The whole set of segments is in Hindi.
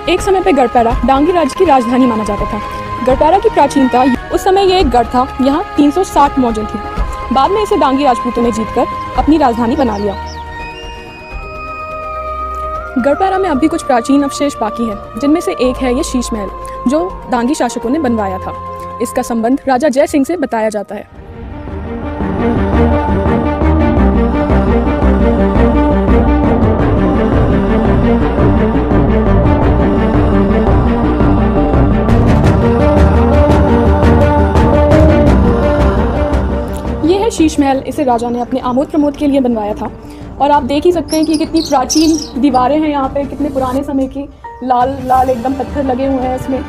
एक समय पे गढ़पैरा डांगी राज्य की राजधानी माना जाता था। गढ़पैरा की प्राचीनता, उस समय ये एक गढ़ था, यहाँ 360 मौजें थी। बाद में इसे डांगी राजपूतों ने जीतकर अपनी राजधानी बना लिया। गढ़पैरा में अब भी कुछ प्राचीन अवशेष बाकी हैं, जिनमें से एक है ये शीश महल, जो डांगी शासकों ने बनवाया था। इसका संबंध राजा जय सिंह से बताया जाता है। यह है शीश महल। इसे राजा ने अपने आमोद प्रमोद के लिए बनवाया था। और आप देख ही सकते हैं कि कितनी प्राचीन दीवारें हैं यहाँ पे, कितने पुराने समय की लाल लाल एकदम पत्थर लगे हुए हैं इसमें।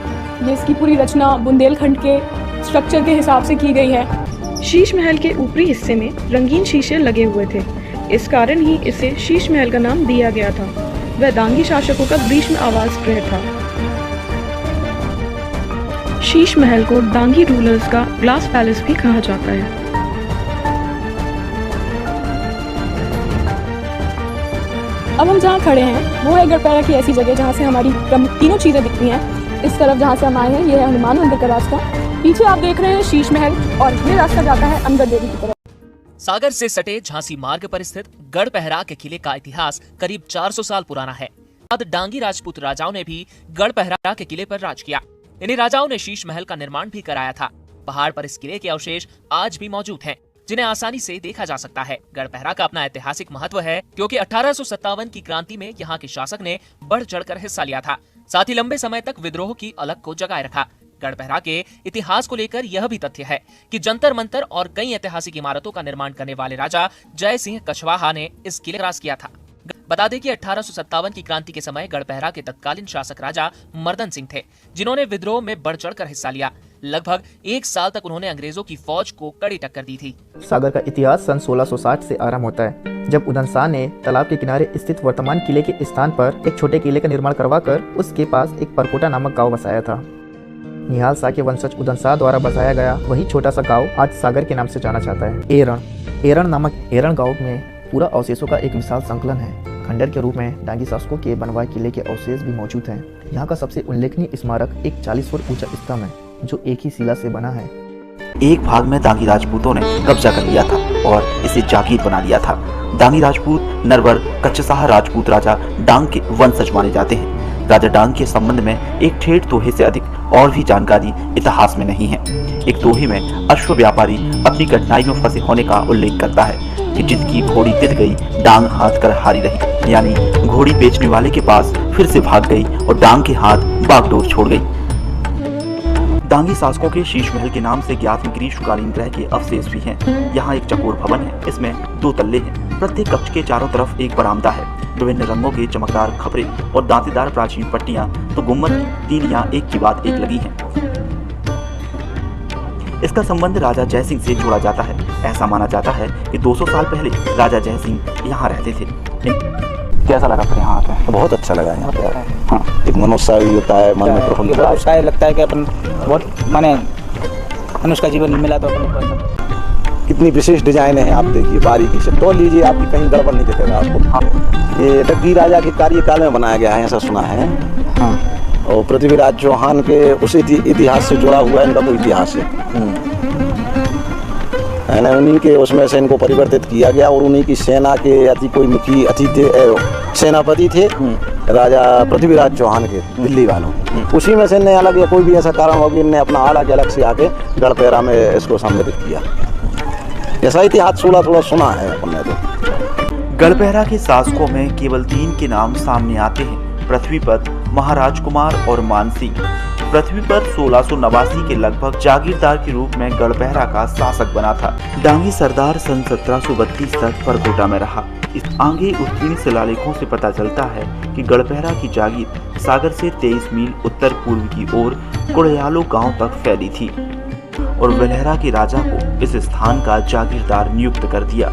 ये इसकी पूरी रचना बुंदेलखंड के स्ट्रक्चर के हिसाब से की गई है। शीश महल के ऊपरी हिस्से में रंगीन शीशे लगे हुए थे। इस कारण ही इसे शीश महल का नाम दिया गया था। वह डांगी शासकों का ग्रीष्म आवास गृह था। शीश महल को डांगी रूलर्स का ग्लास पैलेस भी कहा जाता है। अब हम जहाँ खड़े हैं वो है गढ़पैरा की ऐसी जगह जहाँ से हमारी तीनों चीज़ें दिखती हैं। इस तरफ जहाँ से हम आए हैं ये है हनुमान मंदिर का रास्ता, पीछे आप देख रहे हैं शीश महल, और ये रास्ता जाता है अनगढ़ देवी की तरफ। सागर से सटे झांसी मार्ग पर स्थित गढ़पहरा के किले का इतिहास करीब 400 साल पुराना है। बाद डांगी राजपूत राजाओं ने भी गढ़पहरा के किले पर राज किया। इन्हीं राजाओं ने शीश महल का निर्माण भी कराया था। पहाड़ पर इस किले के अवशेष आज भी मौजूद हैं, जिन्हें आसानी से देखा जा सकता है। गढ़पहरा का अपना ऐतिहासिक महत्व है, क्योंकि 1857 की क्रांति में यहाँ के शासक ने बढ़ चढ़कर हिस्सा लिया था। साथ ही लंबे समय तक विद्रोह की अलग को जगाए रखा। गढ़पहरा के इतिहास को लेकर यह भी तथ्य है कि जंतर मंतर और कई ऐतिहासिक इमारतों का निर्माण करने वाले राजा जय सिंह कछवाहा ने इस किले का राज किया था। बता दें कि 1857 की क्रांति के समय गढ़पहरा के तत्कालीन शासक राजा मर्दन सिंह थे, जिन्होंने विद्रोह में बढ़ चढ़कर हिस्सा लिया। लगभग 1 साल तक उन्होंने अंग्रेजों की फौज को कड़ी टक्कर दी थी। सागर का इतिहास सन 1660 से आरंभ होता है, जब उदन शाह ने तालाब के किनारे स्थित वर्तमान किले के स्थान पर एक छोटे किले का निर्माण करवाकर उसके पास एक परकोटा नामक गांव बसाया था। निहाल शाह के वंशज उदन शाह द्वारा बसाया गया वही छोटा सा गांव आज सागर के नाम से जाना जाता है। एरण नामक एरण गाँव में पूरा अवशेषों का एक विशाल संकलन है। खंडर के रूप में डांगी शासकों के बनवाए किले के अवशेष भी मौजूद हैं। यहाँ का सबसे उल्लेखनीय स्मारक एक 40 फुट ऊंचा स्तंभ है, जो एक ही शिला से बना है। एक भाग में डांगी राजपूतों ने कब्जा कर लिया था और इसे जागीर बना लिया था। डांगी राजपूत नरवर कच्चसाहा राजपूत राजा डांग के वंशज माने जाते हैं। राजा डांग के संबंध में एक ठेठ दोहे से अधिक और भी जानकारी इतिहास में नहीं है। एक दोहे में अश्व व्यापारी अपनी कठिनाई में फंसे होने का उल्लेख करता है कि जिनकी घोड़ी तित गई, डांग हाथ कर हारी रही। यानी घोड़ी बेचने वाले के पास फिर से भाग गई और डांग के हाथ बागडोर छोड़ गई। डांगी शासकों के शीश महल के नाम से ज्ञात ग्रीष्मकालीन गृह के अवशेष भी हैं। यहाँ एक चकोर भवन है, इसमें 2 तल्ले हैं। प्रत्येक कक्ष के चारों तरफ एक बरामदा है। विभिन्न रंगों के चमकदार खपरे और दांतेदार प्राचीन पट्टियां, तो गुम्बद की तीलियां एक के बाद एक लगी हैं। इसका संबंध राजा जय सिंह से जोड़ा जाता है। ऐसा माना जाता है कि 200 साल पहले राजा जय सिंह यहाँ रहते थे। कैसा लगा फिर यहाँ पे? बहुत अच्छा लगा यहाँ पे। हाँ, एक मनोत्साह भी होता है, मन में प्रफुल्लता होता है। लगता है कि अपन बहुत माने मनुष्य का जीवन मिला तो अपन कितनी विशेष डिजाइन है। आप देखिए बारीकी से तो लीजिए, आपकी कहीं गड़बड़ नहीं दिखेगा आपको। हाँ, ये डग्गी राजा के कार्यकाल में बनाया गया है, ऐसा सुना है। हाँ, और पृथ्वीराज चौहान के उस इतिहास से जुड़ा हुआ है इनका तो इतिहास है ना। उन्हीं के उसमें से इनको परिवर्तित किया गया और उन्हीं की सेना के कोई मुखी सेनापति थे राजा पृथ्वीराज चौहान के, दिल्ली वालों। उसी में से इन्हें अलग या कोई भी ऐसा कारण हो कि इन्हें अपना अलग से आके गढ़पैरा में इसको सम्मिलित किया। ऐसा इतिहास थोड़ा सुना है अपने तो। गढ़पैरा के शासकों में केवल 3 के नाम सामने आते हैं, पृथ्वीपत, महाराज कुमार और मानसिंह। पृथ्वीपत 1689 के लगभग जागीरदार के रूप में गढ़पैरा का शासक बना था। डांगी सरदार सन 1732 तक परकोटा में रहा। इस आगे उत्कीर्ण शिलालेखों से पता चलता है कि गढ़पैरा की जागीर सागर से 23 मील उत्तर पूर्व की ओर कुड़यालो गांव तक फैली थी और वलहरा के राजा को इस स्थान का जागीरदार नियुक्त कर दिया।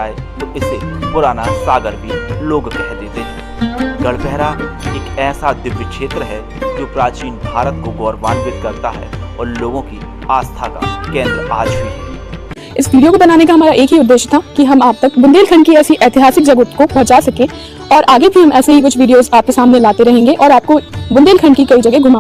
जाए तो इसे पुराना सागर भी लोग कह देते हैं। गढ़पहरा एक ऐसा दिव्य क्षेत्र है जो प्राचीन भारत को गौरवान्वित करता है और लोगों की आस्था का केंद्र आज भी है। इस वीडियो को बनाने का हमारा एक ही उद्देश्य था कि हम आप तक बुंदेलखंड की ऐसी ऐतिहासिक जगह को पहुंचा सकें और आगे भी हम ऐसे ही कुछ वीडियोस आपके सामने लाते रहेंगे और आपको बुंदेलखंड की कई जगह घुमा